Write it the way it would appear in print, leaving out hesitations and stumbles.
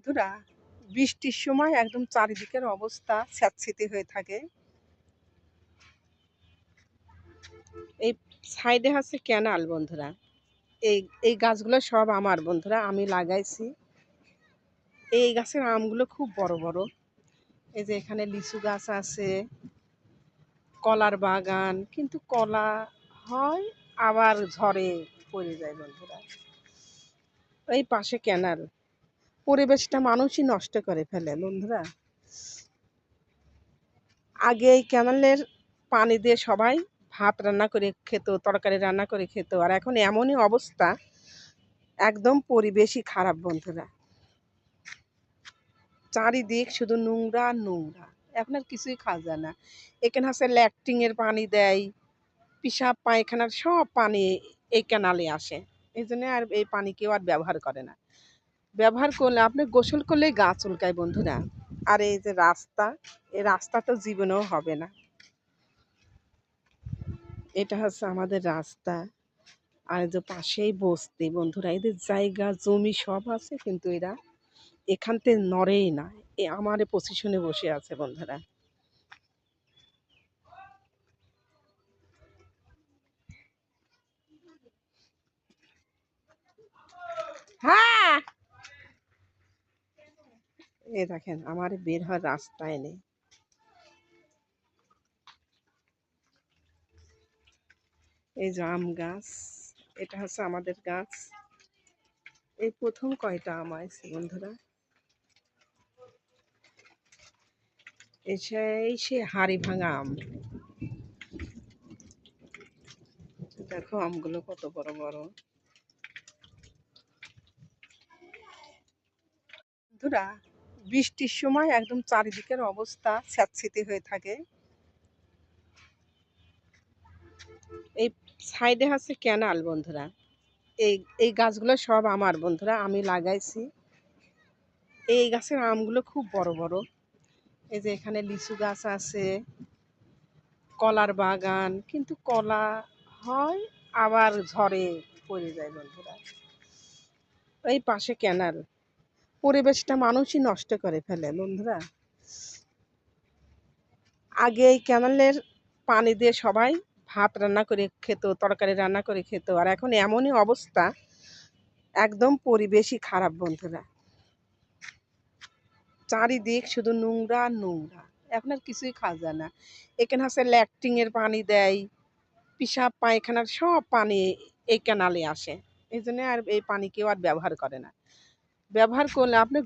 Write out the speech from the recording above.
বন্ধুরা, বৃষ্টির সময় একদম চারিদিকের অবস্থা স্যাঁতসেঁতে হয়ে থাকে। এই সাইডে আছে ক্যানাল বন্ধুরা। এই এই গাছগুলো সব আমার বন্ধুরা, আমি লাগাইছি। এই গাছের আমগুলো খুব বড় বড়। এই যে এখানে লিচু গাছ আছে, কলার বাগান, কিন্তু কলা হয় আবার ঝড়ে পড়ে যায় বন্ধুরা। এই পাশে ক্যানাল, পরিবেশটা মানুষই নষ্ট করে ফেলে বন্ধুরা। আগে এই ক্যানেলের পানি দিয়ে সবাই ভাত রান্না করে খেত, তরকারি রান্না করে খেত, আর এখন এমনই অবস্থা, একদম পরিবেশই খারাপ বন্ধুরা। চারিদিক শুধু নোংরা আর নোংরা, এখন আর কিছুই খাওয়া যায় না। এখানে হচ্ছে ল্যাট্রিনের পানি দেয়, পেশাব পায়খানার সব পানি এই ক্যানালে আসে। এই জন্য আর এই পানি কেউ আর ব্যবহার করে না। ব্যবহার করলে আপনি গোসল করলেই গা চুলকায় বন্ধুরা। আর এই যে রাস্তা, এই রাস্তা তো জীবনেও হবে না। এটা হচ্ছে আমাদের রাস্তা। আর যে পাশেই বস্তি বন্ধুরা, এদের জায়গা জমি সব আছে, কিন্তু এরা এখান থেকে নড়েই না। আমার পজিশনে বসে আছে বন্ধুরা। হ্যাঁ, এ দেখেন আমার বের হওয়ার রাস্তায় নেই। এই যে আম গাছ, এটা হচ্ছে আমাদের গাছ। এই প্রথম কয়টা আম আছে বন্ধুরা। সে হাড়ি ভাঙা আম। দেখো আমগুলো কত বড় বড় বন্ধুরা। বৃষ্টির সময় একদম চারিদিকের অবস্থা স্যাঁতসেঁতে হয়ে থাকে। এই সাইডে আছে ক্যানাল বন্ধুরা। এই এই গাছগুলো সব আমার বন্ধুরা, আমি লাগাইছি। এই গাছের আমগুলো খুব বড় বড়। এই যে এখানে লিচু গাছ আছে, কলার বাগান, কিন্তু কলা হয় আবার ঝড়ে পড়ে যায় বন্ধুরা। এই পাশে ক্যানাল, পরিবেশটা মানুষই নষ্ট করে ফেলে বন্ধুরা। আগে এই ক্যানেলের পানি দিয়ে সবাই ভাত রান্না করে খেত, তরকারি রান্না করে খেত, আর এখন এমনই অবস্থা, একদম পরিবেশই খারাপ বন্ধুরা। চারিদিক শুধু নোংরা আর নোংরা, এখন আর কিছুই খাওয়া যায় না। এখানে হচ্ছে ল্যাট্রিনের পানি দেয়, পেশাব পায়খানার সব পানি এই ক্যানালে আসে। এই জন্য আর এই পানি কেউ আর ব্যবহার করে না। ব্যবহার করলে আপনি